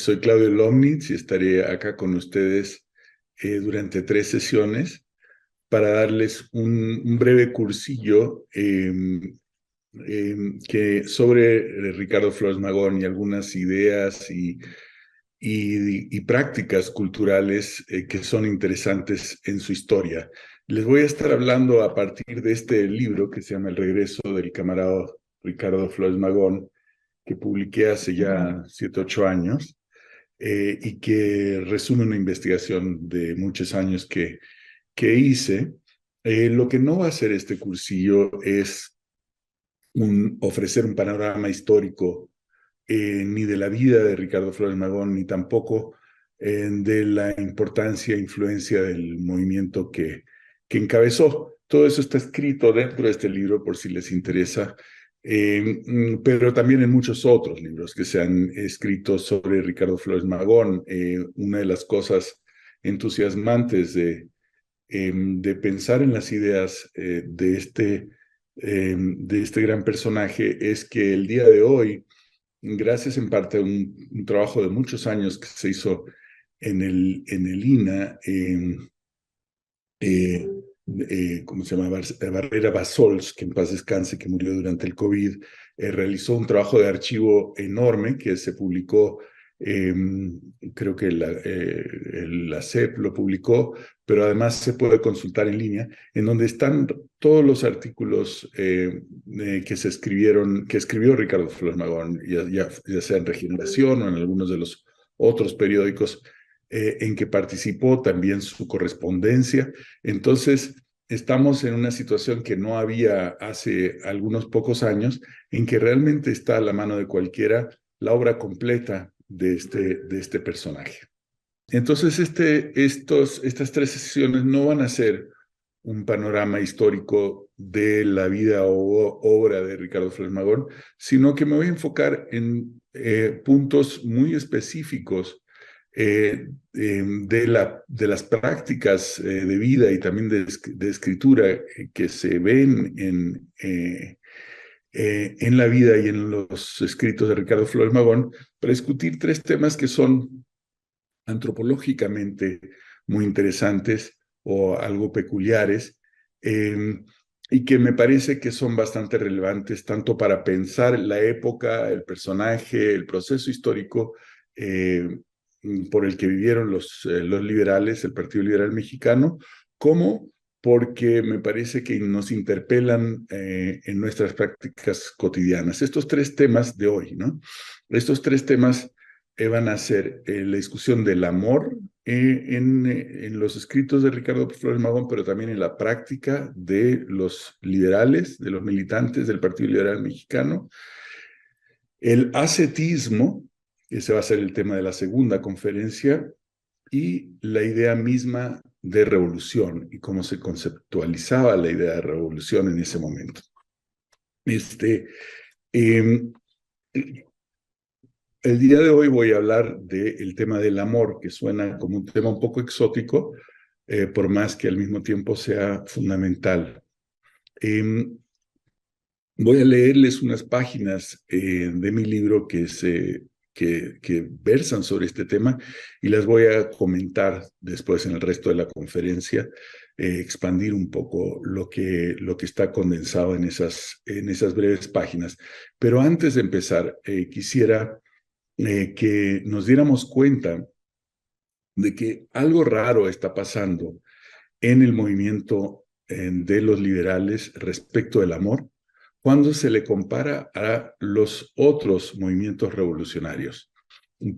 Soy Claudio Lomnitz y estaré acá con ustedes durante 3 sesiones para darles un breve cursillo sobre Ricardo Flores Magón y algunas ideas y prácticas culturales que son interesantes en su historia. Les voy a estar hablando a partir de este libro que se llama El regreso del camarada Ricardo Flores Magón, que publiqué hace ya 7, 8 años. Y que resume una investigación de muchos años que hice. Lo que no va a hacer este cursillo es ofrecer un panorama histórico ni de la vida de Ricardo Flores Magón, ni tampoco de la importancia e influencia del movimiento que encabezó. Todo eso está escrito dentro de este libro por si les interesa, pero también en muchos otros libros que se han escrito sobre Ricardo Flores Magón. Una de las cosas entusiasmantes de pensar en las ideas de este gran personaje es que el día de hoy, gracias en parte a un trabajo de muchos años que se hizo en el INA, ¿cómo se llama? Barrera Bassols, que en paz descanse, que murió durante el COVID, realizó un trabajo de archivo enorme que se publicó, creo que la SEP lo publicó, pero además se puede consultar en línea, en donde están todos los artículos que escribió Ricardo Flores Magón, ya sea en Regeneración o en algunos de los otros periódicos en que participó, también su correspondencia. Entonces, estamos en una situación que no había hace algunos pocos años, en que realmente está a la mano de cualquiera la obra completa de este personaje. Entonces, estas 3 sesiones no van a ser un panorama histórico de la vida o obra de Ricardo Flores Magón, sino que me voy a enfocar en puntos muy específicos de las prácticas de vida y también de escritura que se ven en la vida y en los escritos de Ricardo Flores Magón, para discutir 3 temas que son antropológicamente muy interesantes o algo peculiares, y que me parece que son bastante relevantes tanto para pensar la época, el personaje, el proceso histórico por el que vivieron los liberales, el Partido Liberal Mexicano, como porque me parece que nos interpelan en nuestras prácticas cotidianas. Estos 3 temas de hoy, ¿no? Estos 3 temas van a ser la discusión del amor en los escritos de Ricardo Flores Magón, pero también en la práctica de los liberales, de los militantes del Partido Liberal Mexicano, el ascetismo, ese va a ser el tema de la segunda conferencia, y la idea misma de revolución y cómo se conceptualizaba la idea de revolución en ese momento. El día de hoy voy a hablar del tema del amor, que suena como un tema un poco exótico, por más que al mismo tiempo sea fundamental. Voy a leerles unas páginas de mi libro que versan sobre este tema y las voy a comentar después en el resto de la conferencia, expandir un poco lo que está condensado en esas breves páginas. Pero antes de empezar, quisiera que nos diéramos cuenta de que algo raro está pasando en el movimiento de los liberales respecto del amor cuando se le compara a los otros movimientos revolucionarios.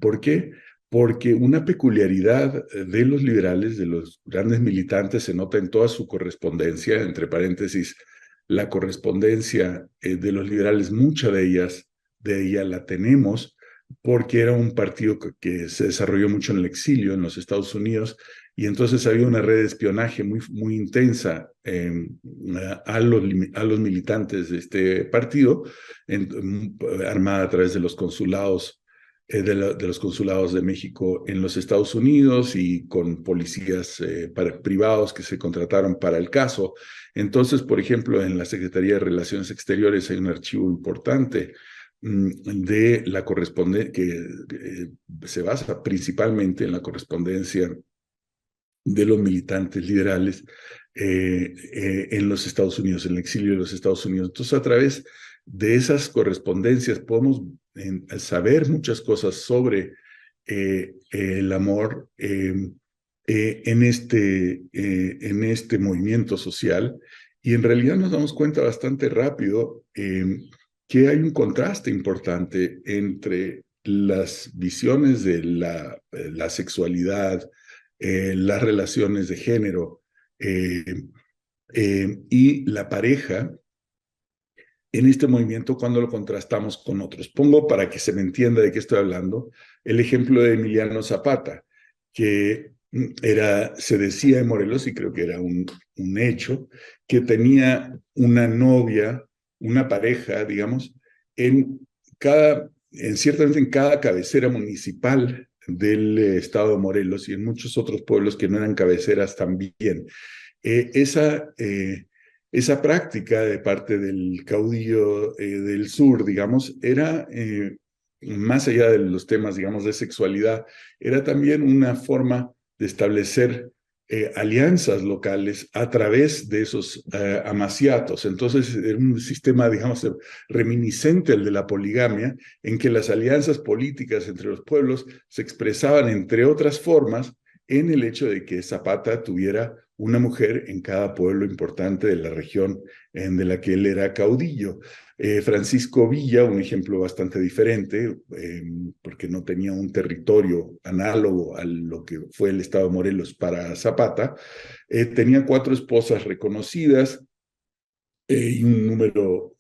¿Por qué? Porque una peculiaridad de los liberales, de los grandes militantes, se nota en toda su correspondencia, entre paréntesis, la correspondencia de los liberales, mucha de ella la tenemos, porque era un partido que se desarrolló mucho en el exilio, en los Estados Unidos, y entonces había una red de espionaje muy, muy intensa a los militantes de este partido, armada a través de los consulados, de los consulados de México en los Estados Unidos y con policías privados que se contrataron para el caso. Entonces, por ejemplo, en la Secretaría de Relaciones Exteriores hay un archivo importante de la correspondencia, que se basa principalmente en la correspondencia de los militantes liberales en los Estados Unidos, en el exilio de los Estados Unidos. Entonces, a través de esas correspondencias podemos saber muchas cosas sobre el amor en este movimiento social, y en realidad nos damos cuenta bastante rápido que hay un contraste importante entre las visiones de la sexualidad, las relaciones de género eh, y la pareja en este movimiento cuando lo contrastamos con otros. Pongo, para que se me entienda de qué estoy hablando, el ejemplo de Emiliano Zapata, que se decía en Morelos, y creo que era un hecho, que tenía una novia, una pareja, digamos, ciertamente en cada cabecera municipal del estado de Morelos y en muchos otros pueblos que no eran cabeceras también. Eh, esa, eh, esa práctica de parte del caudillo del sur, digamos, era, más allá de los temas, digamos, de sexualidad, era también una forma de establecer alianzas locales a través de esos amaciatos. Entonces, era un sistema, digamos, reminiscente al de la poligamia, en que las alianzas políticas entre los pueblos se expresaban, entre otras formas, en el hecho de que Zapata tuviera una mujer en cada pueblo importante de la región de la que él era caudillo. Francisco Villa, un ejemplo bastante diferente, porque no tenía un territorio análogo a lo que fue el estado de Morelos para Zapata, tenía 4 esposas reconocidas y un número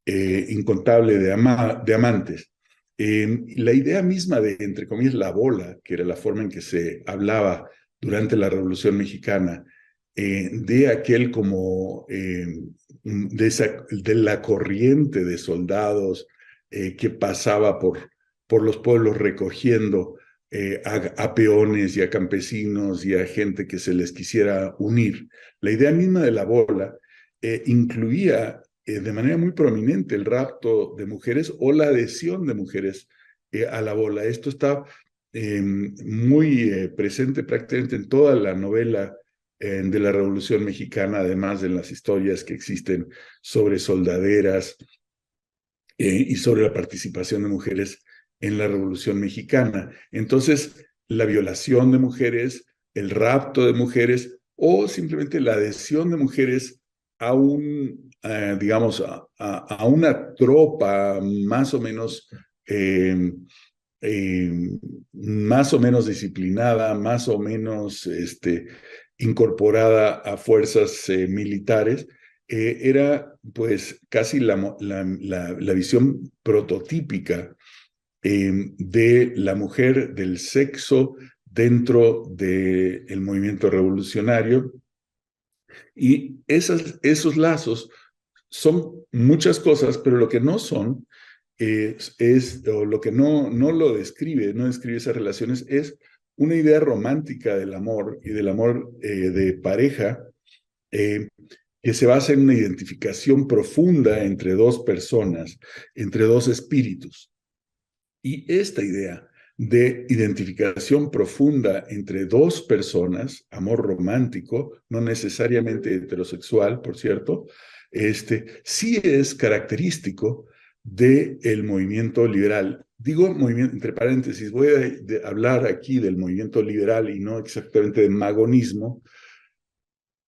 incontable de amantes. La idea misma de, entre comillas, la bola, que era la forma en que se hablaba durante la Revolución Mexicana, de aquel como de la corriente de soldados que pasaba por los pueblos recogiendo a peones y a campesinos y a gente que se les quisiera unir. La idea misma de la bola incluía de manera muy prominente el rapto de mujeres o la adhesión de mujeres a la bola. Esto está muy presente prácticamente en toda la novela de la Revolución Mexicana, además de las historias que existen sobre soldaderas y sobre la participación de mujeres en la Revolución Mexicana. Entonces, la violación de mujeres, el rapto de mujeres o simplemente la adhesión de mujeres a digamos, a una tropa más o menos disciplinada, más o menos incorporada a fuerzas militares, era pues casi la visión prototípica de la mujer, del sexo dentro del movimiento revolucionario. Y esos lazos son muchas cosas, pero lo que no son o lo que no describe esas relaciones, es una idea romántica del amor y del amor de pareja eh, que se basa en una identificación profunda entre dos personas, entre dos espíritus. Y esta idea de identificación profunda entre dos personas, amor romántico, no necesariamente heterosexual, por cierto, sí es característico del movimiento liberal. Digo movimiento, entre paréntesis, voy a hablar aquí del movimiento liberal y no exactamente de magonismo,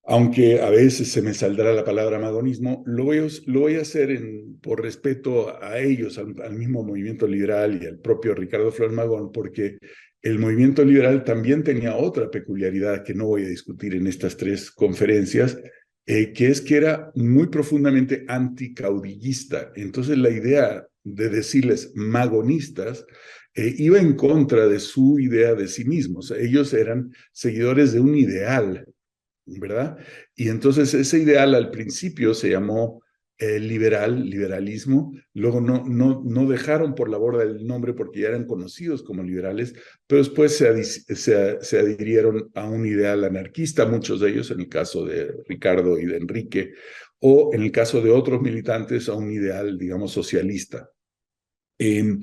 aunque a veces se me saldrá la palabra magonismo. Lo voy a hacer por respeto a ellos, al mismo movimiento liberal y al propio Ricardo Flores Magón, porque el movimiento liberal también tenía otra peculiaridad que no voy a discutir en estas 3 conferencias, que es que era muy profundamente anticaudillista. Entonces la idea de decirles magonistas iba en contra de su idea de sí mismos. Ellos eran seguidores de un ideal, ¿verdad? Y entonces ese ideal al principio se llamó liberalismo, luego no dejaron por la borda el nombre porque ya eran conocidos como liberales, pero después se adhirieron a un ideal anarquista, muchos de ellos, en el caso de Ricardo y de Enrique, o en el caso de otros militantes, a un ideal, digamos, socialista. Eh,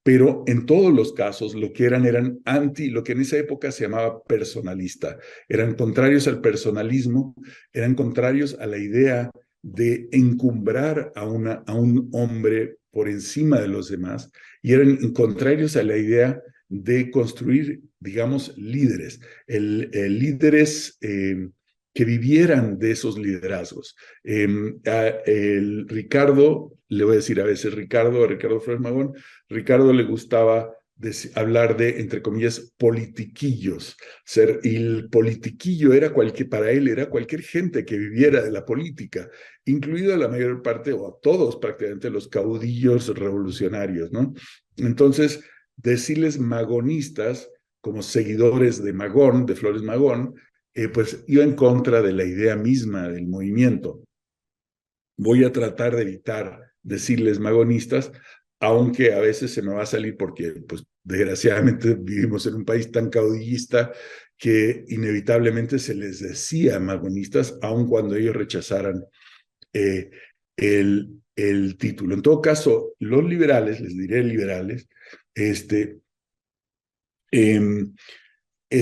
pero en todos los casos lo que eran lo que en esa época se llamaba personalista. Eran contrarios al personalismo, eran contrarios a la idea de encumbrar a un hombre por encima de los demás, y eran contrarios a la idea de construir, digamos, líderes, líderes que vivieran de esos liderazgos. Ricardo, le voy a decir a veces Ricardo Flores Magón, Ricardo le gustaba hablar de, entre comillas, politiquillos. Y el politiquillo era para él era cualquier gente que viviera de la política, incluida la mayor parte, o a todos prácticamente, los caudillos revolucionarios, ¿no? Entonces, decirles magonistas, como seguidores de Magón, de Flores Magón, pues iba en contra de la idea misma del movimiento. Voy a tratar de evitar decirles magonistas, aunque a veces se me va a salir porque, pues, desgraciadamente vivimos en un país tan caudillista que inevitablemente se les decía magonistas, aun cuando ellos rechazaran eh, el título. En todo caso, los liberales, les diré liberales, eh,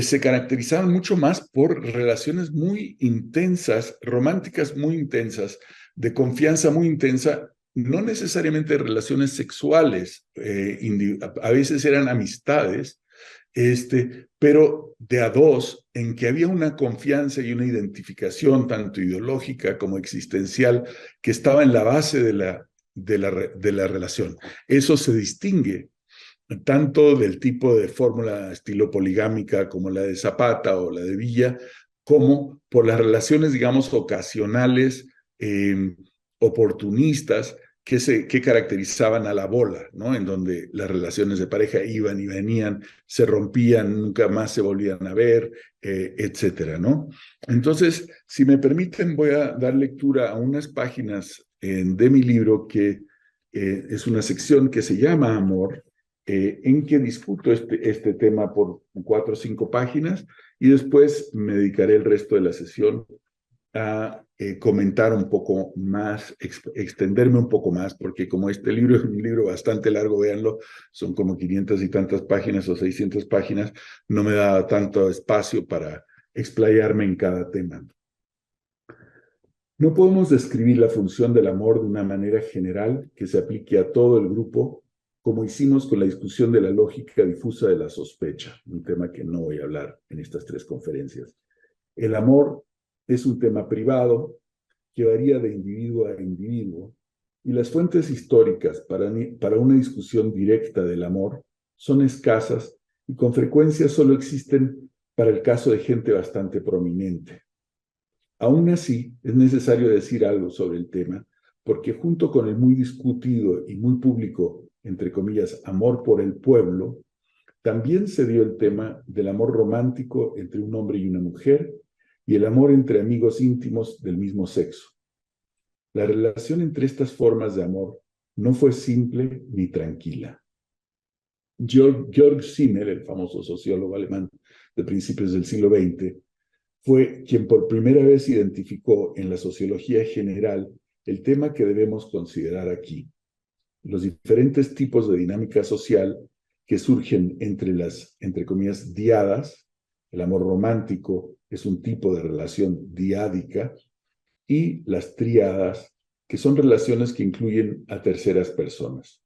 se caracterizaban mucho más por relaciones muy intensas, románticas muy intensas, de confianza muy intensa, no necesariamente relaciones sexuales, a veces eran amistades, pero de a dos, en que había una confianza y una identificación tanto ideológica como existencial que estaba en la base de la relación. Eso se distingue tanto del tipo de fórmula estilo poligámica como la de Zapata o la de Villa, como por las relaciones, digamos, ocasionales, oportunistas, que caracterizaban a la bola, ¿no? En donde las relaciones de pareja iban y venían, se rompían, nunca más se volvían a ver, etcétera, ¿no? Entonces, si me permiten, voy a dar lectura a unas páginas de mi libro que es una sección que se llama Amor, en que discuto este tema por 4 o 5 páginas, y después me dedicaré el resto de la sesión a comentar un poco más, extenderme un poco más, porque como este libro es un libro bastante largo, véanlo, son como 500 y tantas páginas o 600 páginas, no me da tanto espacio para explayarme en cada tema. No podemos describir la función del amor de una manera general que se aplique a todo el grupo, como hicimos con la discusión de la lógica difusa de la sospecha, un tema que no voy a hablar en estas 3 conferencias. El amor es un tema privado que varía de individuo a individuo, y las fuentes históricas para una discusión directa del amor son escasas y con frecuencia solo existen para el caso de gente bastante prominente. Aún así, es necesario decir algo sobre el tema, porque junto con el muy discutido y muy público, entre comillas, amor por el pueblo, también se dio el tema del amor romántico entre un hombre y una mujer y el amor entre amigos íntimos del mismo sexo. La relación entre estas formas de amor no fue simple ni tranquila. Georg Simmel, el famoso sociólogo alemán de principios del siglo XX, fue quien por primera vez identificó en la sociología general el tema que debemos considerar aquí: los diferentes tipos de dinámica social que surgen entre las, entre comillas, diadas. El amor romántico es un tipo de relación diádica, y las tríadas, que son relaciones que incluyen a terceras personas.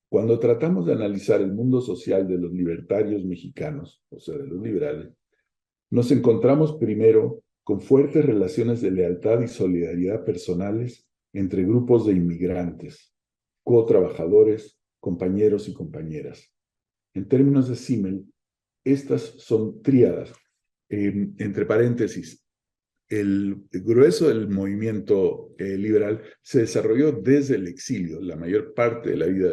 Cuando tratamos de analizar el mundo social de los libertarios mexicanos, o sea, de los liberales, nos encontramos primero con fuertes relaciones de lealtad y solidaridad personales entre grupos de inmigrantes, co-trabajadores, compañeros y compañeras. En términos de Simmel, estas son tríadas. Entre paréntesis, el grueso del movimiento liberal se desarrolló desde el exilio. La mayor parte de la vida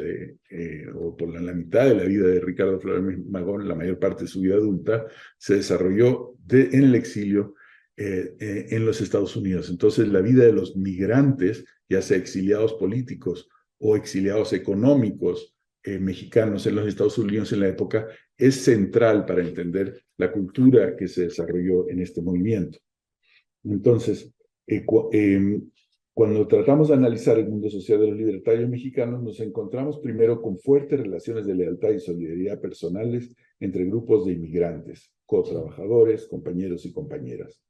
o por la mitad de la vida de Ricardo Flores Magón, la mayor parte de su vida adulta, se desarrolló en el exilio en los Estados Unidos. Entonces, la vida de los migrantes, ya sea exiliados políticos o exiliados económicos mexicanos en los Estados Unidos en la época, es central para entender la cultura que se desarrolló en este movimiento. Entonces, Cuando tratamos de analizar el mundo social de los libertarios mexicanos, nos encontramos primero con fuertes relaciones de lealtad y solidaridad personales entre grupos de inmigrantes, cotrabajadores, compañeros y compañeras.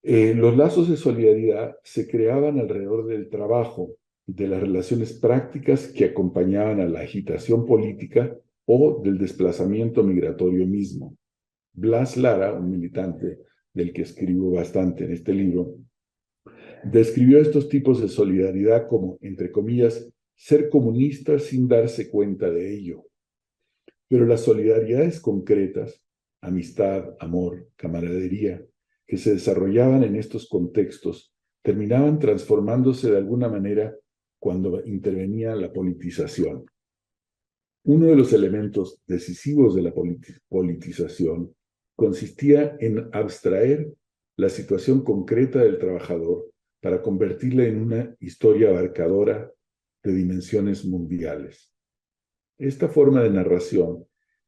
Los lazos de solidaridad se creaban alrededor del trabajo, de las relaciones prácticas que acompañaban a la agitación política o del desplazamiento migratorio mismo. Blas Lara, un militante del que escribo bastante en este libro, describió estos tipos de solidaridad como, entre comillas, ser comunistas sin darse cuenta de ello. Pero las solidaridades concretas, amistad, amor, camaradería, que se desarrollaban en estos contextos, terminaban transformándose de alguna manera cuando intervenía la politización. Uno de los elementos decisivos de la politización consistía en abstraer la situación concreta del trabajador para convertirla en una historia abarcadora de dimensiones mundiales. Esta forma de narración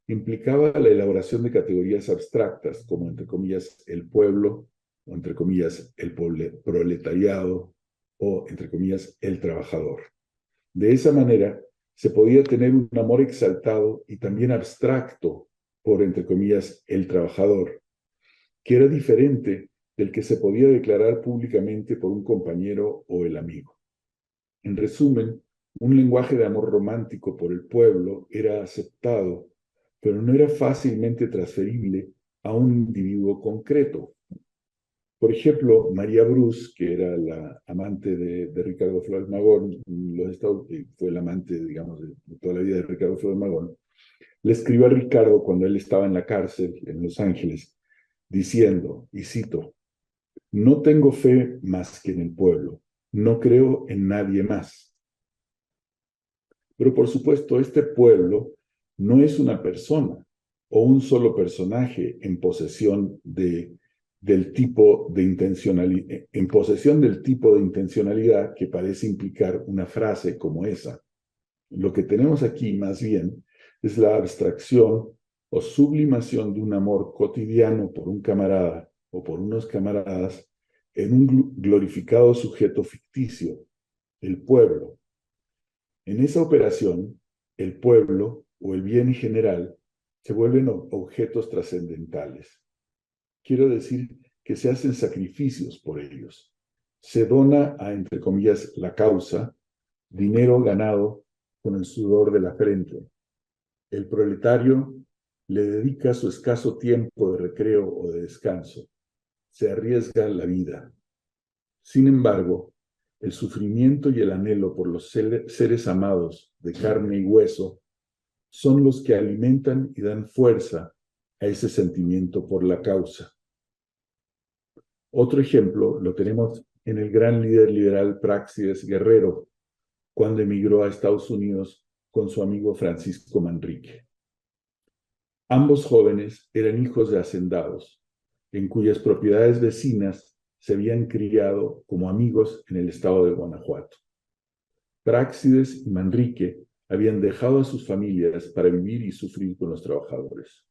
implicaba la elaboración de categorías abstractas, como entre comillas el pueblo, o entre comillas el proletariado, o entre comillas el trabajador. De esa manera, se podía tener un amor exaltado y también abstracto por, entre comillas, el trabajador, que era diferente del que se podía declarar públicamente por un compañero o el amigo. En resumen, un lenguaje de amor romántico por el pueblo era aceptado, pero no era fácilmente transferible a un individuo concreto. Por ejemplo, María Bruce, que era la amante de Ricardo Flores Magón, fue la amante, digamos, de toda la vida de Ricardo Flores Magón, le escribió a Ricardo cuando él estaba en la cárcel en Los Ángeles, diciendo, y cito, no tengo fe más que en el pueblo, no creo en nadie más. Pero por supuesto, este pueblo no es una persona o un solo personaje en posesión del tipo de intencionalidad que parece implicar una frase como esa. Lo que tenemos aquí, más bien, es la abstracción o sublimación de un amor cotidiano por un camarada o por unos camaradas en un glorificado sujeto ficticio, el pueblo. En esa operación, el pueblo o el bien general se vuelven objetos trascendentales. Quiero decir que se hacen sacrificios por ellos. Se dona a, entre comillas, la causa, dinero ganado con el sudor de la frente. El proletario le dedica su escaso tiempo de recreo o de descanso. Se arriesga la vida. Sin embargo, el sufrimiento y el anhelo por los seres amados de carne y hueso son los que alimentan y dan fuerza a ese sentimiento por la causa. Otro ejemplo lo tenemos en el gran líder liberal Práxedes Guerrero, cuando emigró a Estados Unidos con su amigo Francisco Manrique. Ambos jóvenes eran hijos de hacendados, en cuyas propiedades vecinas se habían criado como amigos en el estado de Guanajuato. Práxedes y Manrique habían dejado a sus familias para vivir y sufrir con los trabajadores.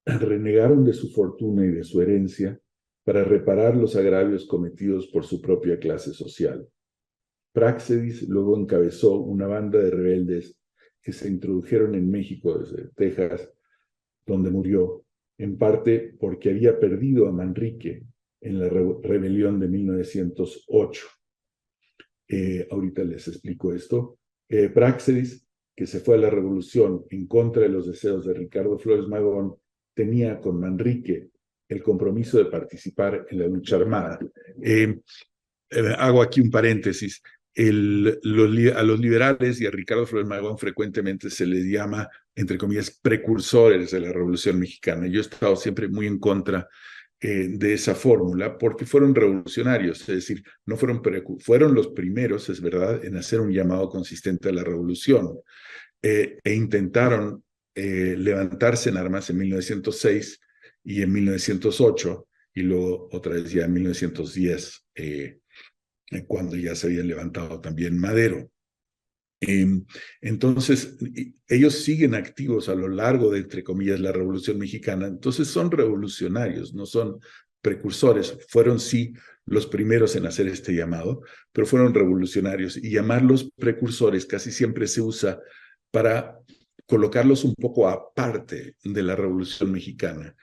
Renegaron de su fortuna y de su herencia para reparar los agravios cometidos por su propia clase social. Práxedis luego encabezó una banda de rebeldes que se introdujeron en México desde Texas, donde murió, en parte porque había perdido a Manrique en la rebelión de 1908. Ahorita les explico esto. Práxedis, que se fue a la revolución en contra de los deseos de Ricardo Flores Magón, tenía con Manrique el compromiso de participar en la lucha armada. Hago aquí un paréntesis. A los liberales y a Ricardo Flores Magón frecuentemente se les llama, entre comillas, precursores de la Revolución Mexicana. Yo he estado siempre muy en contra de esa fórmula porque fueron revolucionarios, es decir, no fueron los primeros, es verdad, en hacer un llamado consistente a la revolución e intentaron levantarse en armas en 1906 y en 1908 y luego otra vez ya en 1910 cuando ya se habían levantado también Madero. Entonces, ellos siguen activos a lo largo de, entre comillas, la Revolución Mexicana. Entonces, son revolucionarios, no son precursores. Fueron sí los primeros en hacer este llamado, pero fueron revolucionarios. Y llamarlos precursores casi siempre se usa para colocarlos un poco aparte de la Revolución Mexicana.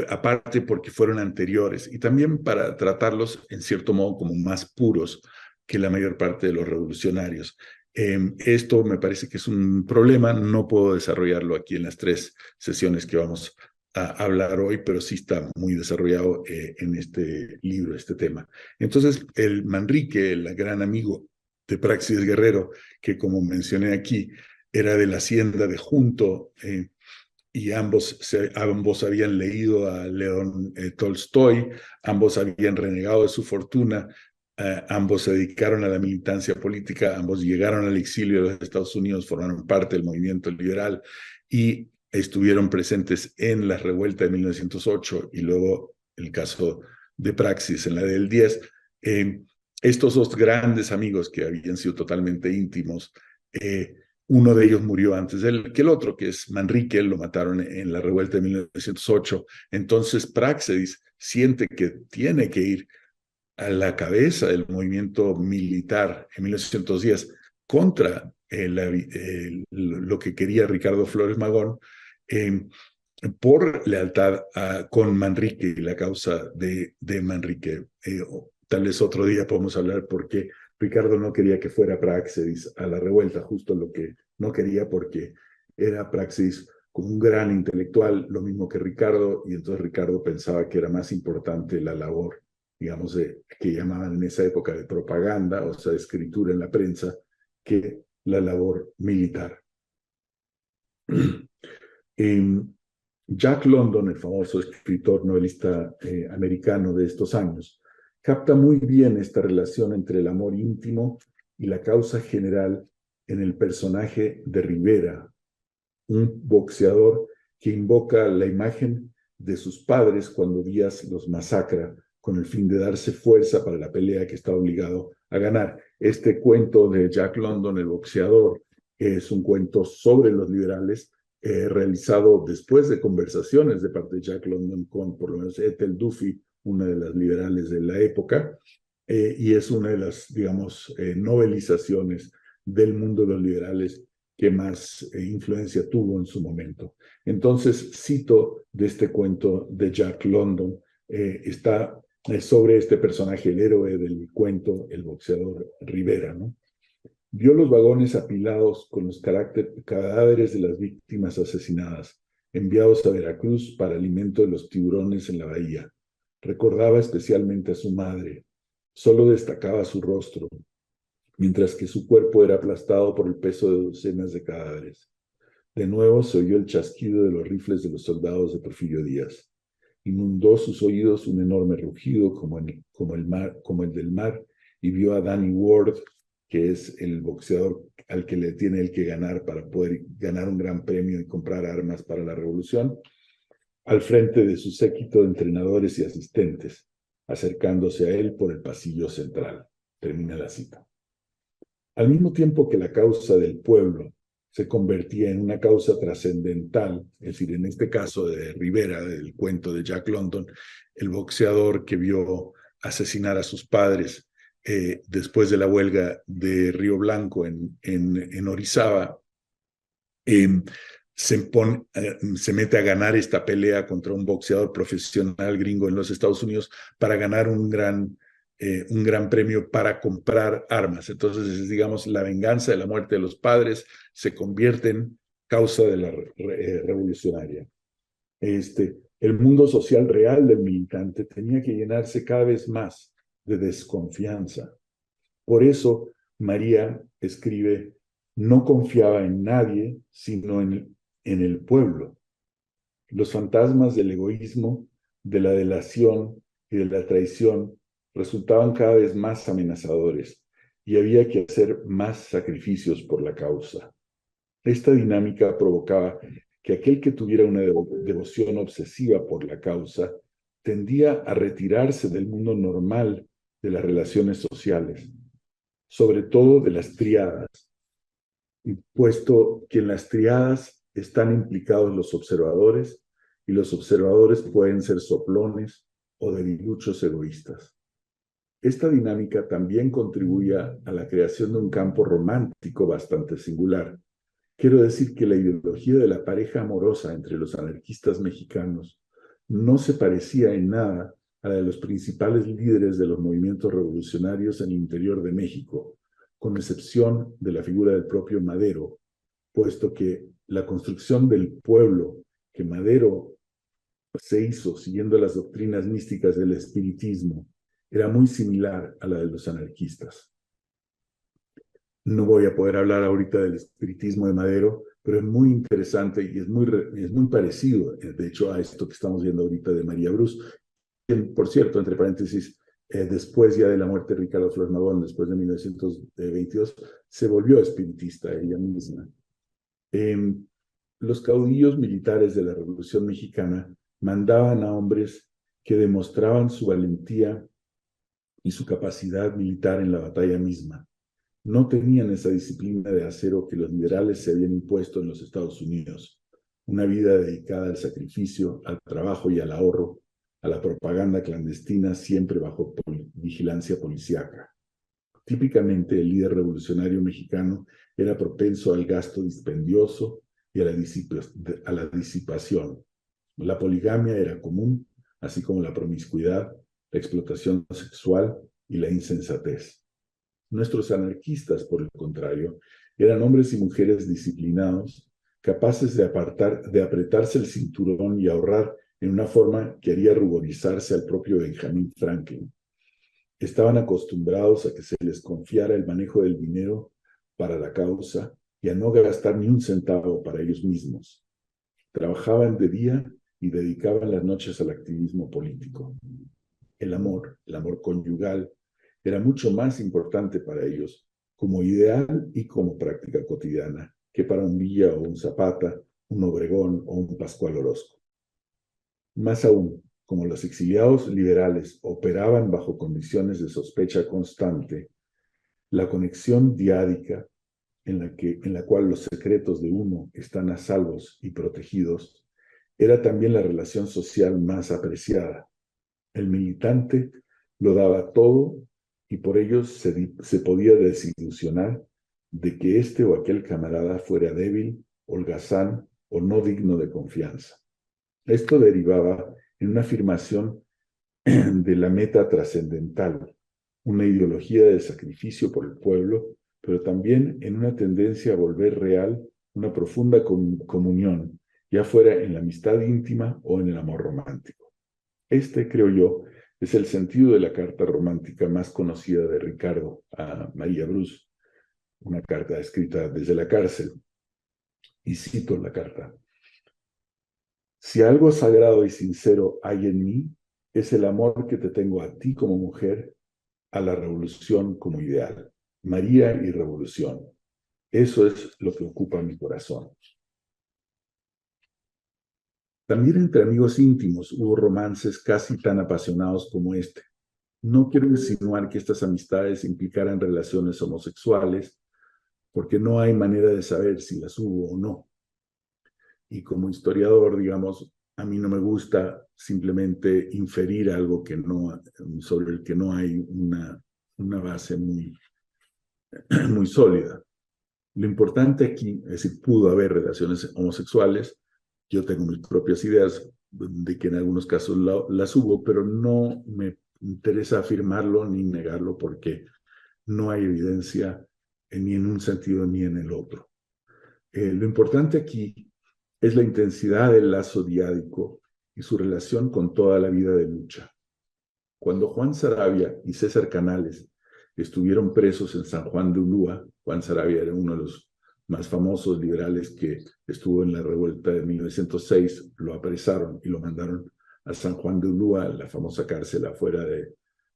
Aparte porque fueron anteriores y también para tratarlos en cierto modo como más puros que la mayor parte de los revolucionarios. Esto me parece que es un problema, no puedo desarrollarlo aquí en las 3 sesiones que vamos a hablar hoy, pero sí está muy desarrollado en este libro, este tema. Entonces, el Manrique, el gran amigo de Práxedes Guerrero, que como mencioné aquí, era de la hacienda de Junto, y ambos habían leído a León Tolstoy, ambos habían renegado de su fortuna, ambos se dedicaron a la militancia política, ambos llegaron al exilio de los Estados Unidos, formaron parte del movimiento liberal y estuvieron presentes en la revuelta de 1908 y luego el caso de Praxis en la del 10. Estos 2 grandes amigos que habían sido totalmente íntimos, uno de ellos murió antes que el otro, que es Manrique, lo mataron en la revuelta de 1908. Entonces Práxedis siente que tiene que ir a la cabeza del movimiento militar en 1910 contra lo que quería Ricardo Flores Magón, por lealtad con Manrique y la causa de Manrique. Tal vez otro día podemos hablar por qué Ricardo no quería que fuera Práxedis a la revuelta, justo lo que no quería, porque era Práxedis como un gran intelectual, lo mismo que Ricardo, y entonces Ricardo pensaba que era más importante la labor, digamos, que llamaban en esa época de propaganda, o sea, de escritura en la prensa, que la labor militar. Jack London, el famoso escritor novelista americano de estos años, capta muy bien esta relación entre el amor íntimo y la causa general en el personaje de Rivera, un boxeador que invoca la imagen de sus padres cuando Díaz los masacra con el fin de darse fuerza para la pelea que está obligado a ganar. Este cuento de Jack London, el boxeador, es un cuento sobre los liberales, realizado después de conversaciones de parte de Jack London con, por lo menos, Ethel Duffy, una de las liberales de la época, y es una de las, digamos, novelizaciones del mundo de los liberales que más influencia tuvo en su momento. Entonces, cito de este cuento de Jack London, está sobre este personaje, el héroe del cuento, el boxeador Rivera, ¿no? Vio los vagones apilados con los cadáveres de las víctimas asesinadas, enviados a Veracruz para alimento de los tiburones en la bahía. Recordaba especialmente a su madre. Solo destacaba su rostro, mientras que su cuerpo era aplastado por el peso de docenas de cadáveres. De nuevo se oyó el chasquido de los rifles de los soldados de Porfirio Díaz. Inundó sus oídos un enorme rugido como el del mar, y vio a Danny Ward, que es el boxeador al que le tiene el que ganar para poder ganar un gran premio y comprar armas para la revolución, al frente de su séquito de entrenadores y asistentes, acercándose a él por el pasillo central. Termina la cita. Al mismo tiempo que la causa del pueblo se convertía en una causa trascendental, es decir, en este caso de Rivera, del cuento de Jack London, el boxeador que vio asesinar a sus padres después de la huelga de Río Blanco en Orizaba, se mete a ganar esta pelea contra un boxeador profesional gringo en los Estados Unidos para ganar un gran premio para comprar armas. Entonces, digamos, la venganza de la muerte de los padres se convierte en causa de la revolucionaria. El mundo social real del militante tenía que llenarse cada vez más de desconfianza. Por eso, María escribe, no confiaba en nadie, sino en el pueblo. Los fantasmas del egoísmo, de la delación y de la traición resultaban cada vez más amenazadores y había que hacer más sacrificios por la causa. Esta dinámica provocaba que aquel que tuviera una devoción obsesiva por la causa tendía a retirarse del mundo normal de las relaciones sociales, sobre todo de las tríadas, puesto que en las tríadas están implicados los observadores y los observadores pueden ser soplones o debiluchos egoístas. Esta dinámica también contribuye a la creación de un campo romántico bastante singular. Quiero decir que la ideología de la pareja amorosa entre los anarquistas mexicanos no se parecía en nada a la de los principales líderes de los movimientos revolucionarios en el interior de México, con excepción de la figura del propio Madero, puesto que la construcción del pueblo que Madero se hizo siguiendo las doctrinas místicas del espiritismo era muy similar a la de los anarquistas. No voy a poder hablar ahorita del espiritismo de Madero, pero es muy interesante y es muy parecido, de hecho, a esto que estamos viendo ahorita de María Bruce. Por cierto, entre paréntesis, después ya de la muerte de Ricardo Flores Magón, después de 1922, se volvió espiritista ella misma. Los caudillos militares de la Revolución Mexicana mandaban a hombres que demostraban su valentía y su capacidad militar en la batalla misma. No tenían esa disciplina de acero que los liberales se habían impuesto en los Estados Unidos, una vida dedicada al sacrificio, al trabajo y al ahorro, a la propaganda clandestina siempre bajo vigilancia policíaca. Típicamente, el líder revolucionario mexicano era propenso al gasto dispendioso y a la disipación. La poligamia era común, así como la promiscuidad, la explotación sexual y la insensatez. Nuestros anarquistas, por el contrario, eran hombres y mujeres disciplinados, capaces de apretarse el cinturón y ahorrar en una forma que haría ruborizarse al propio Benjamin Franklin. Estaban acostumbrados a que se les confiara el manejo del dinero para la causa y a no gastar ni un centavo para ellos mismos. Trabajaban de día y dedicaban las noches al activismo político. El amor conyugal, era mucho más importante para ellos como ideal y como práctica cotidiana que para un Villa o un Zapata, un Obregón o un Pascual Orozco. Más aún, como los exiliados liberales operaban bajo condiciones de sospecha constante, la conexión diádica en la cual los secretos de uno están a salvos y protegidos, era también la relación social más apreciada. El militante lo daba todo y por ello se podía desilusionar de que este o aquel camarada fuera débil, holgazán o no digno de confianza. Esto derivaba en una afirmación de la meta trascendental, una ideología de sacrificio por el pueblo, pero también en una tendencia a volver real una profunda comunión, ya fuera en la amistad íntima o en el amor romántico. Este, creo yo, es el sentido de la carta romántica más conocida de Ricardo a María Bruce, una carta escrita desde la cárcel. Y cito la carta: si algo sagrado y sincero hay en mí, es el amor que te tengo a ti como mujer, a la revolución como ideal. María y revolución. Eso es lo que ocupa mi corazón. También entre amigos íntimos hubo romances casi tan apasionados como este. No quiero insinuar que estas amistades implicaran relaciones homosexuales, porque no hay manera de saber si las hubo o no. Y como historiador, digamos, a mí no me gusta simplemente inferir algo que no, sobre el que no hay una base muy, muy sólida. Lo importante aquí es decir, pudo haber relaciones homosexuales. Yo tengo mis propias ideas de que en algunos casos las hubo, pero no me interesa afirmarlo ni negarlo porque no hay evidencia ni en un sentido ni en el otro. Lo importante aquí es la intensidad del lazo diádico y su relación con toda la vida de lucha. Cuando Juan Saravia y César Canales estuvieron presos en San Juan de Ulúa, Juan Saravia era uno de los más famosos liberales que estuvo en la revuelta de 1906, lo apresaron y lo mandaron a San Juan de Ulúa, la famosa cárcel afuera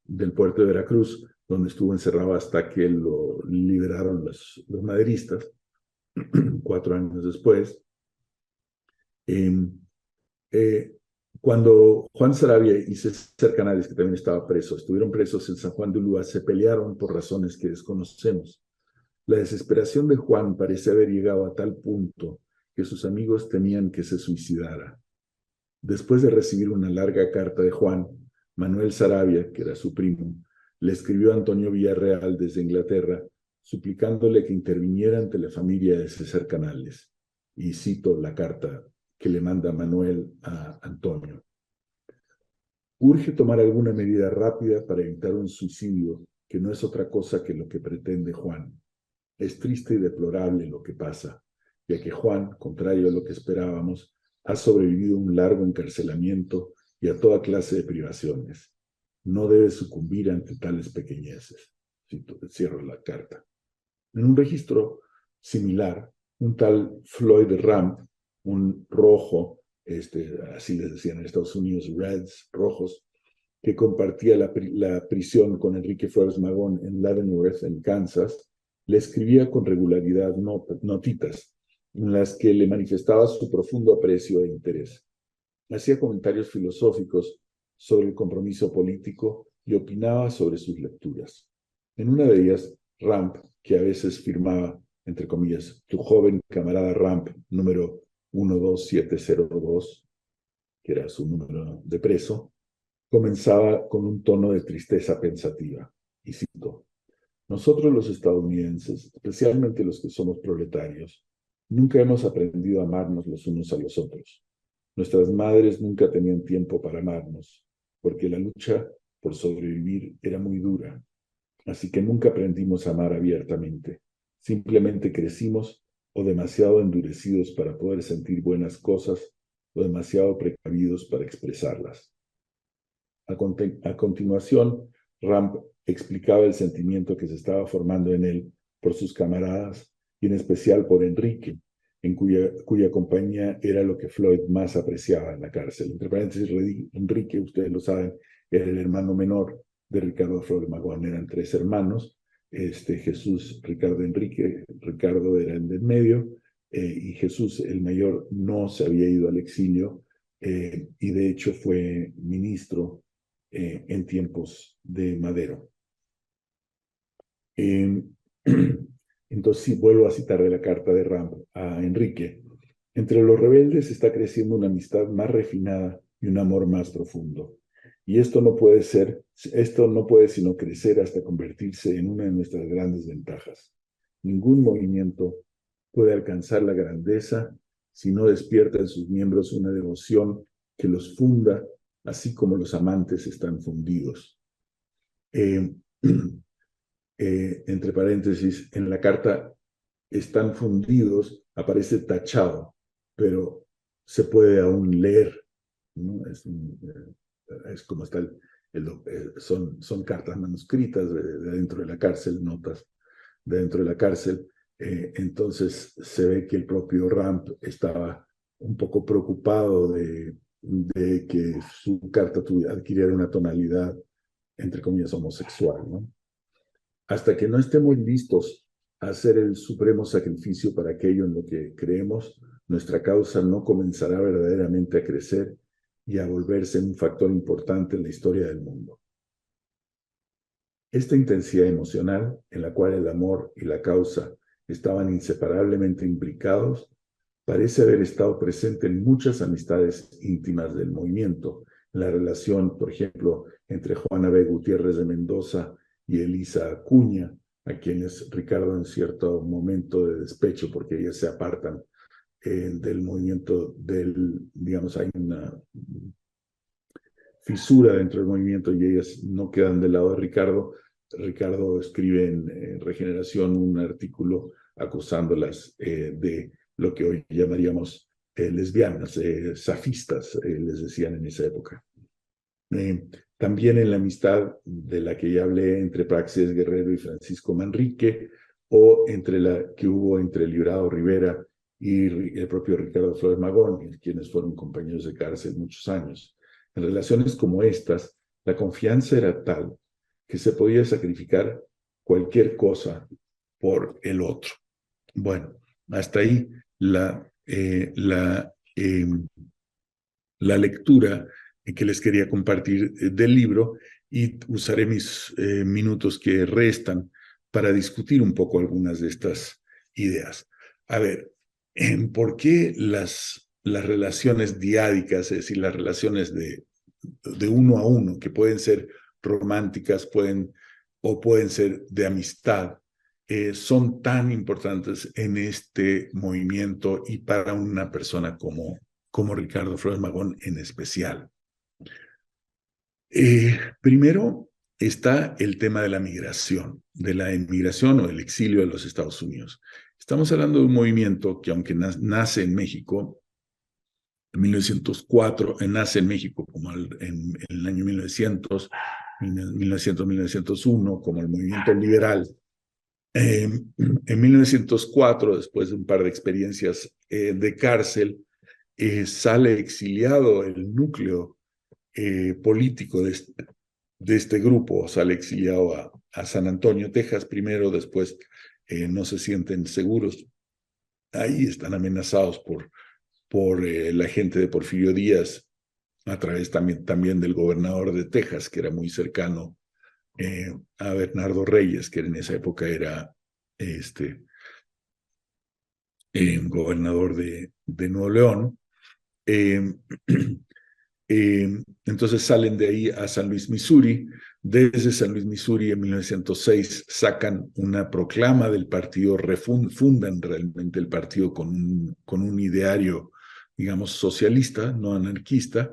del puerto de Veracruz, donde estuvo encerrado hasta que lo liberaron los maderistas, 4 años después. Cuando Juan Saravia y César Canales, que también estaba preso, estuvieron presos en San Juan de Ulúa, se pelearon por razones que desconocemos. La desesperación de Juan parece haber llegado a tal punto que sus amigos temían que se suicidara. Después de recibir una larga carta de Juan, Manuel Saravia, que era su primo, le escribió a Antonio Villarreal desde Inglaterra, suplicándole que interviniera ante la familia de César Canales. Y cito la carta que le manda Manuel a Antonio. Urge tomar alguna medida rápida para evitar un suicidio, que no es otra cosa que lo que pretende Juan. Es triste y deplorable lo que pasa, ya que Juan, contrario a lo que esperábamos, ha sobrevivido a un largo encarcelamiento y a toda clase de privaciones. No debe sucumbir ante tales pequeñeces. Cierro la carta. En un registro similar, un tal Floyd Ramp, un rojo, así les decían en Estados Unidos, Reds, rojos, que compartía la prisión con Enrique Flores Magón en Leavenworth, en Kansas, le escribía con regularidad notitas en las que le manifestaba su profundo aprecio e interés. Hacía comentarios filosóficos sobre el compromiso político y opinaba sobre sus lecturas. En una de ellas, Ramp, que a veces firmaba, entre comillas, tu joven camarada Ramp, número 12702, que era su número de preso, comenzaba con un tono de tristeza pensativa, y cito: nosotros los estadounidenses, especialmente los que somos proletarios, nunca hemos aprendido a amarnos los unos a los otros. Nuestras madres nunca tenían tiempo para amarnos, porque la lucha por sobrevivir era muy dura. Así que nunca aprendimos a amar abiertamente. Simplemente crecimos o demasiado endurecidos para poder sentir buenas cosas o demasiado precavidos para expresarlas. A continuación, Ramp explicaba el sentimiento que se estaba formando en él por sus camaradas y en especial por Enrique, en cuya compañía era lo que Floyd más apreciaba en la cárcel. Entre paréntesis, Enrique, ustedes lo saben, era el hermano menor de Ricardo Flores Magón. Eran tres hermanos, Jesús, Ricardo, Enrique. Ricardo era el del medio, y Jesús, el mayor, no se había ido al exilio, y de hecho fue ministro en tiempos de Madero. Entonces, sí, vuelvo a citar de la carta de Ramp a Enrique. Entre los rebeldes está creciendo una amistad más refinada y un amor más profundo. Y esto no puede sino crecer hasta convertirse en una de nuestras grandes ventajas. Ningún movimiento puede alcanzar la grandeza si no despierta en sus miembros una devoción que los funda, así como los amantes están fundidos. Entre paréntesis, en la carta están fundidos, aparece tachado, pero se puede aún leer, ¿no? Es como está son cartas manuscritas de dentro de la cárcel, notas de dentro de la cárcel. Entonces se ve que el propio Ramp estaba un poco preocupado de que su carta adquiriera una tonalidad, entre comillas, homosexual, ¿no? Hasta que no estemos listos a hacer el supremo sacrificio para aquello en lo que creemos, nuestra causa no comenzará verdaderamente a crecer y a volverse un factor importante en la historia del mundo. Esta intensidad emocional, en la cual el amor y la causa estaban inseparablemente imbricados, parece haber estado presente en muchas amistades íntimas del movimiento. En la relación, por ejemplo, entre Juana B. Gutiérrez de Mendoza y Elisa Acuña, a quienes Ricardo en cierto momento de despecho, porque ellas se apartan del movimiento digamos, hay una fisura dentro del movimiento y ellas no quedan del lado de Ricardo. Ricardo escribe en Regeneración un artículo acusándolas de lo que hoy llamaríamos lesbianas, safistas, les decían en esa época. También en la amistad de la que ya hablé entre Praxedes Guerrero y Francisco Manrique, o entre la que hubo entre Librado Rivera y el propio Ricardo Flores Magón, quienes fueron compañeros de cárcel muchos años. En relaciones como estas, la confianza era tal que se podía sacrificar cualquier cosa por el otro. Bueno, hasta ahí la lectura que les quería compartir del libro, y usaré mis minutos que restan para discutir un poco algunas de estas ideas. A ver, ¿por qué las las relaciones diádicas, es decir, las relaciones de uno a uno, que pueden ser románticas, o pueden ser de amistad, son tan importantes en este movimiento y para una persona como Ricardo Flores Magón en especial. Primero está el tema de la emigración o el exilio de los Estados Unidos. Estamos hablando de un movimiento que, aunque nace en México, en 1904, nace en México como en el año 1901, como el movimiento liberal. En 1904, después de un par de experiencias de cárcel, sale exiliado el núcleo político de este grupo, sale exiliado a San Antonio, Texas primero, después no se sienten seguros. Ahí están amenazados por la gente de Porfirio Díaz, a través también del gobernador de Texas, que era muy cercano a Bernardo Reyes, que en esa época era gobernador de Nuevo León. Entonces salen de ahí a San Luis, Missouri. Desde San Luis, Missouri, en 1906, sacan una proclama del partido, fundan realmente el partido con un ideario, digamos, socialista, no anarquista.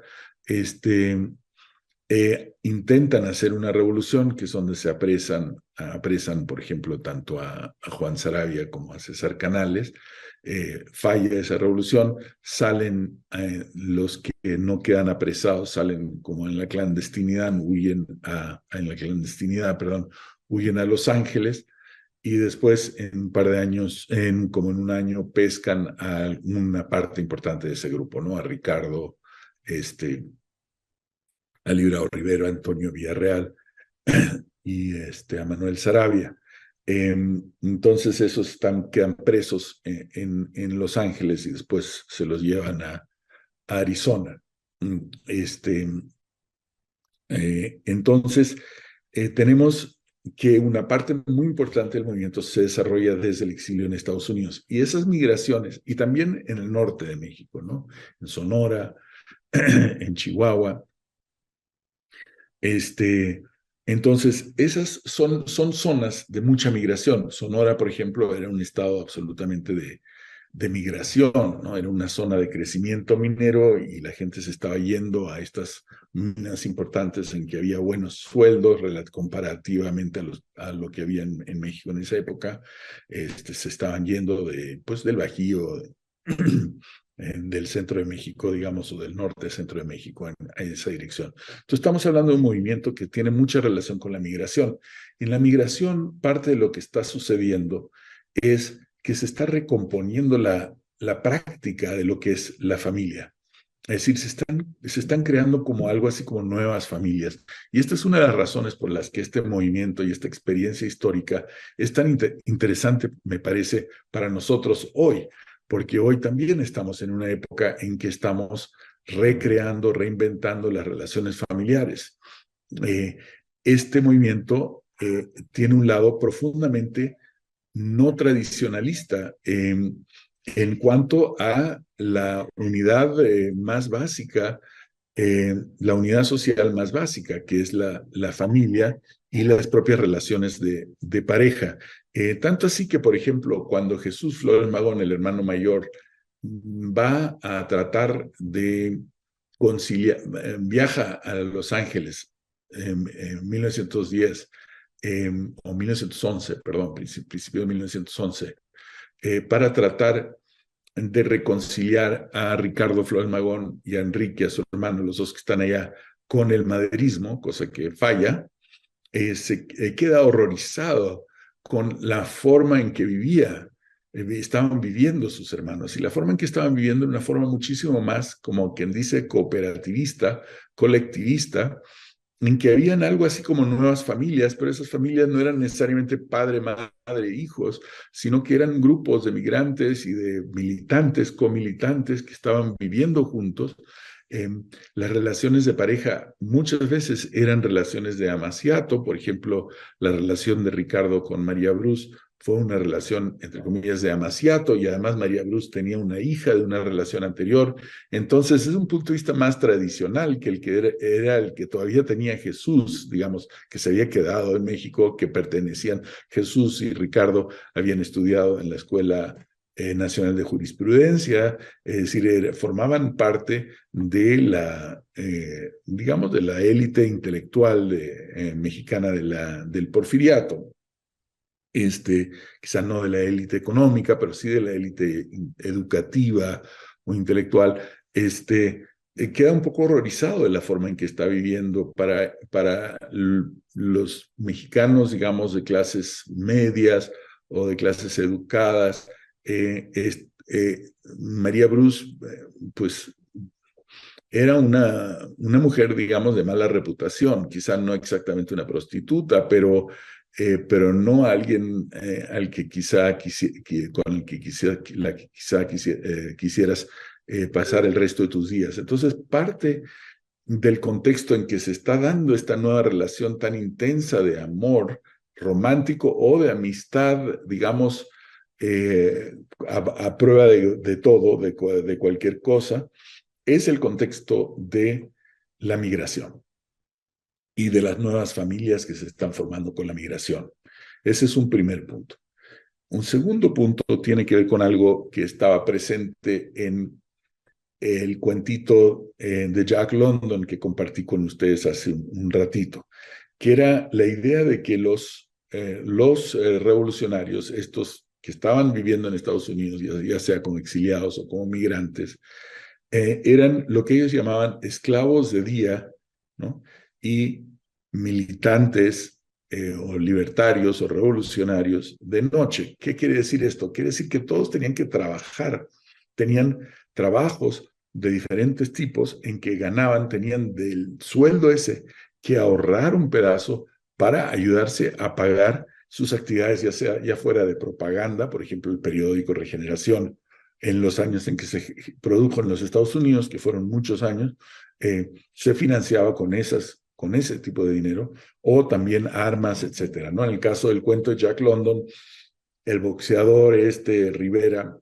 Intentan hacer una revolución, que es donde se apresan, por ejemplo, tanto a Juan Saravia como a César Canales. Falla esa revolución, salen los que no quedan apresados, salen como en la clandestinidad, huyen huyen a Los Ángeles, y después en un par de años, como en un año, pescan a una parte importante de ese grupo, ¿no? A Ricardo, a Librao Rivero, a Antonio Villarreal y a Manuel Saravia. Entonces esos quedan presos en Los Ángeles y después se los llevan a Arizona. Entonces tenemos que una parte muy importante del movimiento se desarrolla desde el exilio en Estados Unidos, y esas migraciones, y también en el norte de México, ¿no? En Sonora, en Chihuahua. Entonces, esas son zonas de mucha migración. Sonora, por ejemplo, era un estado absolutamente de migración, ¿no? Era una zona de crecimiento minero y la gente se estaba yendo a estas minas importantes en que había buenos sueldos comparativamente a lo que había en México en esa época. Se estaban yendo del Bajío, del centro de México, digamos, o del norte centro de México, en esa dirección. Entonces, estamos hablando de un movimiento que tiene mucha relación con la migración. En la migración, parte de lo que está sucediendo es que se está recomponiendo la práctica de lo que es la familia. Es decir, se están creando como algo así como nuevas familias. Y esta es una de las razones por las que este movimiento y esta experiencia histórica es tan interesante, me parece, para nosotros hoy, porque hoy también estamos en una época en que estamos recreando, reinventando las relaciones familiares. Este movimiento tiene un lado profundamente no tradicionalista en cuanto a la unidad más básica, la unidad social más básica, que es la familia y las propias relaciones de pareja. Tanto así que, por ejemplo, cuando Jesús Flores Magón, el hermano mayor, va a tratar de conciliar, viaja a Los Ángeles en 1910, o 1911, perdón, principio de 1911, para tratar de reconciliar a Ricardo Flores Magón y a Enrique, a su hermano, los dos que están allá, con el maderismo, cosa que falla. Se queda horrorizado con la forma en que estaban viviendo sus hermanos, y la forma en que estaban viviendo era una forma muchísimo más, como quien dice, cooperativista, colectivista, en que habían algo así como nuevas familias, pero esas familias no eran necesariamente padre, madre, hijos, sino que eran grupos de migrantes y de militantes, comilitantes que estaban viviendo juntos. Las relaciones de pareja muchas veces eran relaciones de amaciato. Por ejemplo, la relación de Ricardo con María Bruce fue una relación, entre comillas, de amaciato, y además María Bruce tenía una hija de una relación anterior. Entonces es un punto de vista más tradicional que el que era el que todavía tenía Jesús, digamos, que se había quedado en México, que pertenecían. Jesús y Ricardo habían estudiado en la Escuela Nacional de Jurisprudencia, es decir, formaban parte de la, digamos, de la élite intelectual mexicana del porfiriato. Quizá no de la élite económica, pero sí de la élite educativa o intelectual. Queda un poco horrorizado de la forma en que está viviendo para los mexicanos, digamos, de clases medias o de clases educadas. María Bruce, pues era una mujer, digamos, de mala reputación, quizá no exactamente una prostituta, pero no alguien al que quizá con el que quisieras pasar el resto de tus días. Entonces, parte del contexto en que se está dando esta nueva relación tan intensa de amor romántico o de amistad, digamos, a prueba de todo, de cualquier cosa, es el contexto de la migración y de las nuevas familias que se están formando con la migración. Ese es un primer punto. Un segundo punto tiene que ver con algo que estaba presente en el cuentito de Jack London que compartí con ustedes hace un ratito, que era la idea de que los revolucionarios, estos que estaban viviendo en Estados Unidos, ya sea como exiliados o como migrantes, eran lo que ellos llamaban esclavos de día, ¿no? Y militantes o libertarios o revolucionarios de noche. ¿Qué quiere decir esto? Quiere decir que todos tenían que trabajar, tenían trabajos de diferentes tipos en que ganaban, tenían del sueldo ese que ahorrar un pedazo para ayudarse a pagar sus actividades, ya fuera de propaganda, por ejemplo, el periódico Regeneración, en los años en que se produjo en los Estados Unidos, que fueron muchos años, se financiaba con ese tipo de dinero, o también armas, etcétera, ¿no? En el caso del cuento de Jack London, el boxeador Rivera,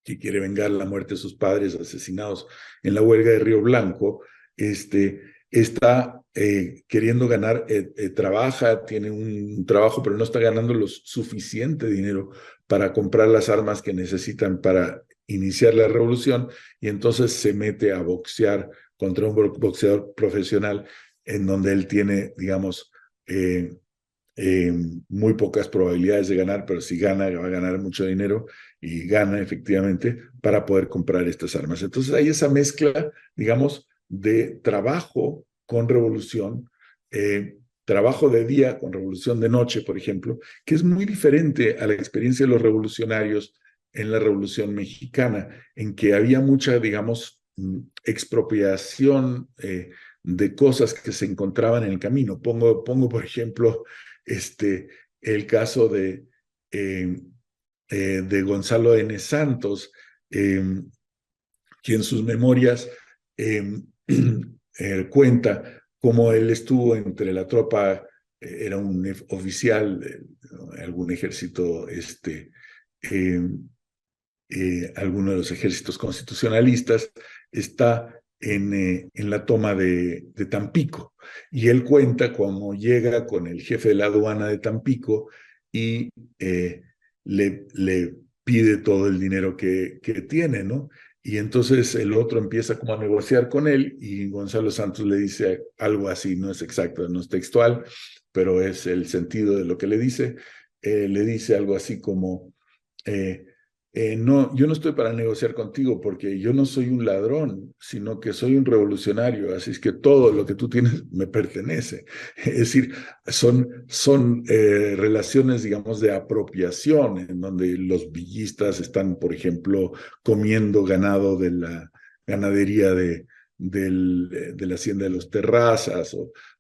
que quiere vengar la muerte de sus padres asesinados en la huelga de Río Blanco, está queriendo ganar, trabaja, tiene un trabajo, pero no está ganando lo suficiente dinero para comprar las armas que necesitan para iniciar la revolución, y entonces se mete a boxear contra un boxeador profesional en donde él tiene, digamos, muy pocas probabilidades de ganar, pero si gana, va a ganar mucho dinero, y gana efectivamente para poder comprar estas armas. Entonces hay esa mezcla, digamos, de trabajo con revolución, trabajo de día con revolución de noche, por ejemplo, que es muy diferente a la experiencia de los revolucionarios en la Revolución Mexicana, en que había mucha, digamos, expropiación de cosas que se encontraban en el camino. Pongo por ejemplo, el caso de Gonzalo N. Santos, quien en sus memorias cuenta cómo él estuvo entre la tropa, era un oficial de algún ejército, alguno de los ejércitos constitucionalistas, está en la toma de Tampico. Y él cuenta cómo llega con el jefe de la aduana de Tampico y le pide todo el dinero que tiene, ¿no? Y entonces el otro empieza como a negociar con él, y Gonzalo Santos le dice algo así, no es exacto, no es textual, pero es el sentido de lo que le dice. Le dice algo así como, no, yo no estoy para negociar contigo porque yo no soy un ladrón, sino que soy un revolucionario, así es que todo lo que tú tienes me pertenece. Es decir, son relaciones, digamos, de apropiación, en donde los villistas están, por ejemplo, comiendo ganado de la ganadería de la hacienda de los Terrazas,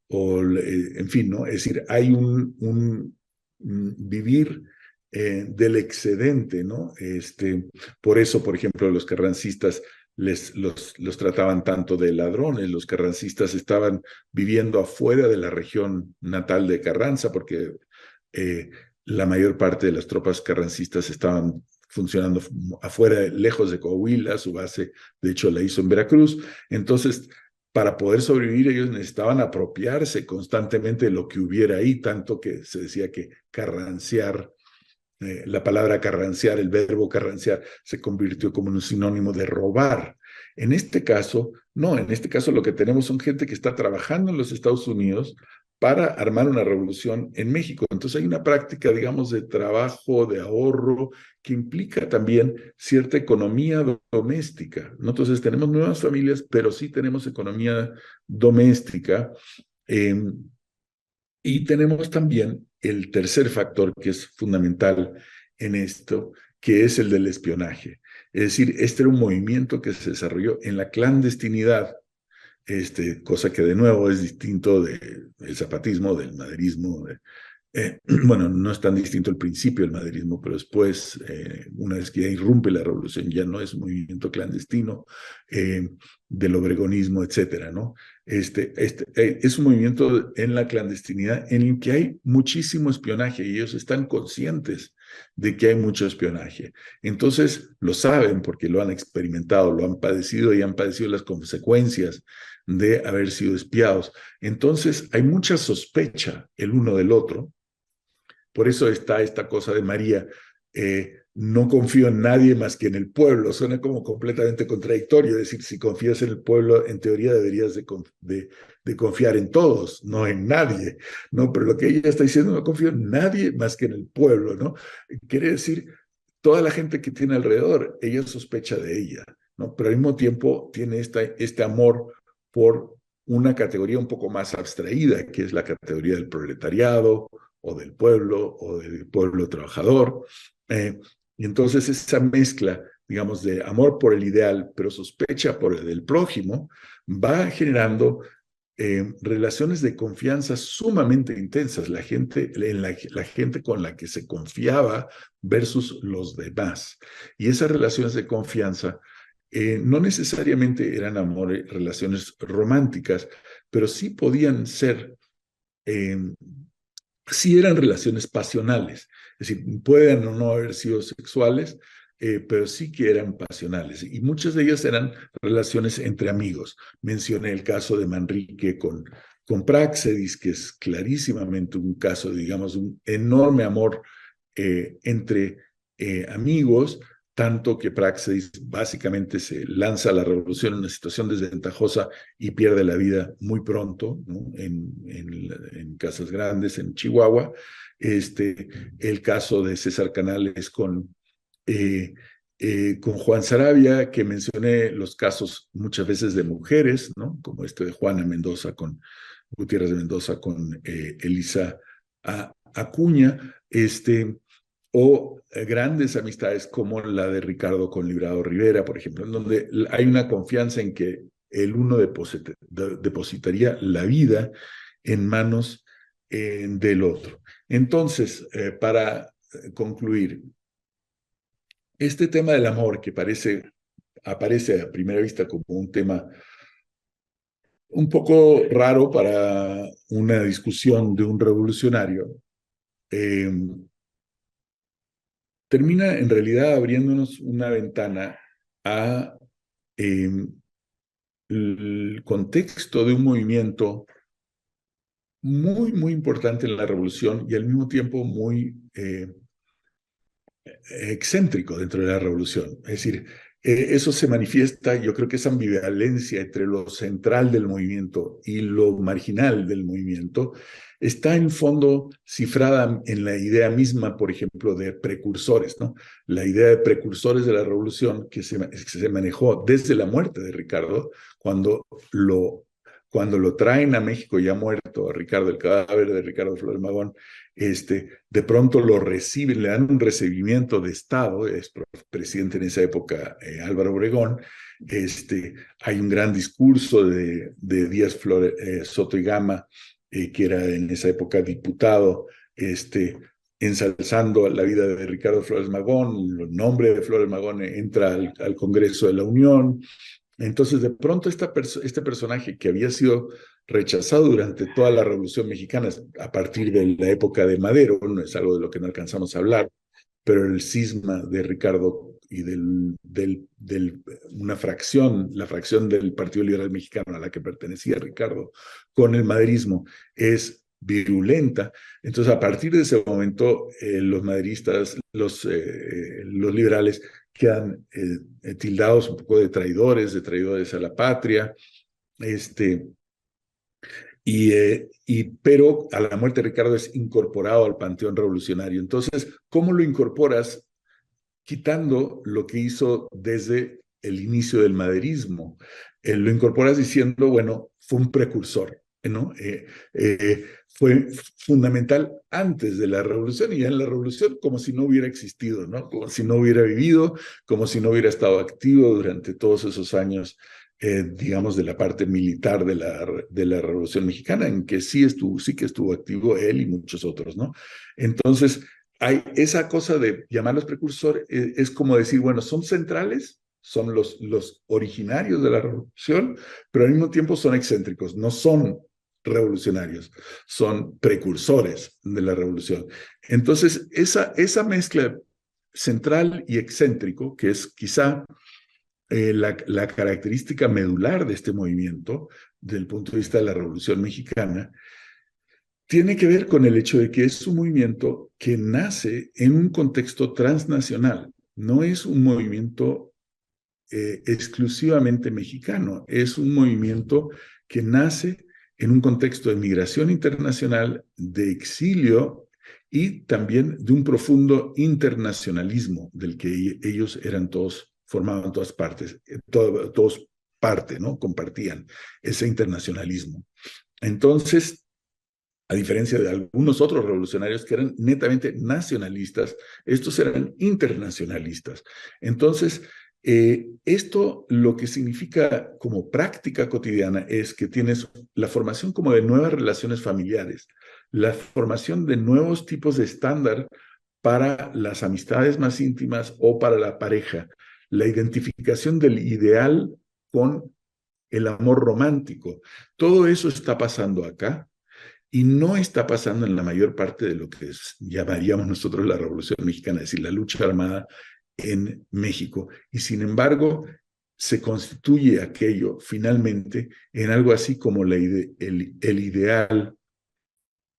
en fin, ¿no? Es decir, hay un vivir del excedente, ¿no? Por eso, por ejemplo, los carrancistas los trataban tanto de ladrones. Los carrancistas estaban viviendo afuera de la región natal de Carranza, porque la mayor parte de las tropas carrancistas estaban funcionando afuera, lejos de Coahuila, su base de hecho la hizo en Veracruz. Entonces, para poder sobrevivir ellos necesitaban apropiarse constantemente de lo que hubiera ahí, tanto que se decía que carranciar, la palabra carranciar, el verbo carranciar, se convirtió como en un sinónimo de robar. En este caso, no, en este caso lo que tenemos son gente que está trabajando en los Estados Unidos para armar una revolución en México. Entonces hay una práctica, digamos, de trabajo, de ahorro, que implica también cierta economía doméstica, ¿no? Entonces tenemos nuevas familias, pero sí tenemos economía doméstica. Eh, y tenemos también el tercer factor que es fundamental en esto, que es el del espionaje. Es decir, este era un movimiento que se desarrolló en la clandestinidad, cosa que de nuevo es distinto del zapatismo, del maderismo. Bueno, no es tan distinto el principio del maderismo, pero después, una vez que ya irrumpe la revolución, ya no es un movimiento clandestino, del obregonismo, etcétera, ¿no? Es un movimiento en la clandestinidad en el que hay muchísimo espionaje y ellos están conscientes de que hay mucho espionaje. Entonces, lo saben porque lo han experimentado, lo han padecido y han padecido las consecuencias de haber sido espiados. Entonces, hay mucha sospecha el uno del otro. Por eso está esta cosa de María, no confío en nadie más que en el pueblo. Suena como completamente contradictorio, es decir, si confías en el pueblo, en teoría deberías de confiar en todos, no en nadie, ¿no? Pero lo que ella está diciendo, no confío en nadie más que en el pueblo, ¿no? Quiere decir, toda la gente que tiene alrededor, ella sospecha de ella, ¿no? Pero al mismo tiempo tiene este amor por una categoría un poco más abstraída, que es la categoría del proletariado, o del pueblo trabajador. Y entonces esa mezcla, digamos, de amor por el ideal, pero sospecha por el del prójimo, va generando relaciones de confianza sumamente intensas, la gente con la que se confiaba versus los demás. Y esas relaciones de confianza no necesariamente eran relaciones románticas, pero sí podían ser eh, sí eran relaciones pasionales, es decir, pueden o no haber sido sexuales, pero sí que eran pasionales. Y muchas de ellas eran relaciones entre amigos. Mencioné el caso de Manrique con Praxedis, que es clarísimamente un caso, digamos, un enorme amor entre amigos, tanto que Praxedis básicamente se lanza a la revolución en una situación desventajosa y pierde la vida muy pronto, ¿no? en Casas Grandes, en Chihuahua. El caso de César Canales con Juan Sarabia, que mencioné los casos muchas veces de mujeres, ¿no? Como este de Juana Mendoza con Gutiérrez de Mendoza con Elisa Acuña, o grandes amistades como la de Ricardo con Librado Rivera, por ejemplo, en donde hay una confianza en que el uno depositaría la vida en manos del otro. Entonces, para concluir, este tema del amor que aparece a primera vista como un tema un poco raro para una discusión de un revolucionario, eh, termina en realidad abriéndonos una ventana a el contexto de un movimiento muy, muy importante en la revolución y al mismo tiempo muy excéntrico dentro de la revolución. Es decir, eso se manifiesta, yo creo que esa ambivalencia entre lo central del movimiento y lo marginal del movimiento está en fondo cifrada en la idea misma, por ejemplo, de precursores, ¿no? La idea de precursores de la revolución que se manejó desde la muerte de Ricardo, cuando lo traen a México ya muerto, a Ricardo, el cadáver de Ricardo Flores Magón, de pronto lo reciben, le dan un recibimiento de Estado, es presidente en esa época Álvaro Obregón, hay un gran discurso de Díaz Soto y Gama, que era en esa época diputado, ensalzando la vida de Ricardo Flores Magón, el nombre de Flores Magón entra al Congreso de la Unión. Entonces, de pronto, este personaje que había sido rechazado durante toda la Revolución Mexicana, a partir de la época de Madero, no es algo de lo que no alcanzamos a hablar, pero el cisma de Ricardo y una fracción, la fracción del Partido Liberal Mexicano a la que pertenecía Ricardo, con el maderismo, es virulenta. Entonces, a partir de ese momento, los maderistas, los liberales, quedan tildados un poco de traidores a la patria, pero a la muerte de Ricardo es incorporado al panteón revolucionario. Entonces, ¿cómo lo incorporas? Quitando lo que hizo desde el inicio del maderismo. Lo incorporas diciendo, bueno, fue un precursor, ¿no? Fue fundamental antes de la revolución y ya en la revolución como si no hubiera existido, ¿no? Como si no hubiera vivido, como si no hubiera estado activo durante todos esos años, digamos, de la parte militar de la Revolución Mexicana, en que sí que estuvo activo él y muchos otros, ¿no? Entonces, hay esa cosa de llamarlos precursor, es como decir, bueno, son centrales, son los originarios de la revolución, pero al mismo tiempo son excéntricos, no son revolucionarios, son precursores de la revolución. Entonces, esa mezcla central y excéntrico, que es quizá la característica medular de este movimiento, desde el punto de vista de la Revolución Mexicana, tiene que ver con el hecho de que es un movimiento que nace en un contexto transnacional. No es un movimiento exclusivamente mexicano, es un movimiento que nace en un contexto de migración internacional, de exilio y también de un profundo internacionalismo del que ellos eran todos, formaban todas partes, todos parte, ¿no? Compartían ese internacionalismo. Entonces, a diferencia de algunos otros revolucionarios que eran netamente nacionalistas, estos eran internacionalistas. Entonces, esto lo que significa como práctica cotidiana es que tienes la formación como de nuevas relaciones familiares, la formación de nuevos tipos de estándar para las amistades más íntimas o para la pareja, la identificación del ideal con el amor romántico. Todo eso está pasando acá y no está pasando en la mayor parte de lo que llamaríamos nosotros la Revolución Mexicana, es decir, la lucha armada en México. Y sin embargo, se constituye aquello finalmente en algo así como el ideal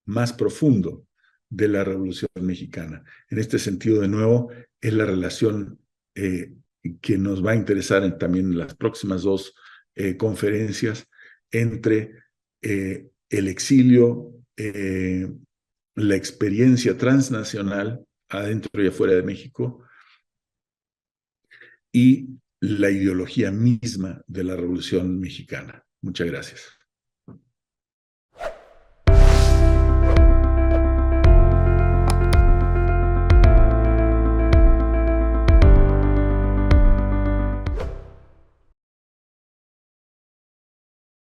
más profundo de la Revolución Mexicana. En este sentido, de nuevo, es la relación que nos va a interesar también en las próximas dos conferencias entre el exilio, la experiencia transnacional adentro y afuera de México y la ideología misma de la Revolución Mexicana. Muchas gracias.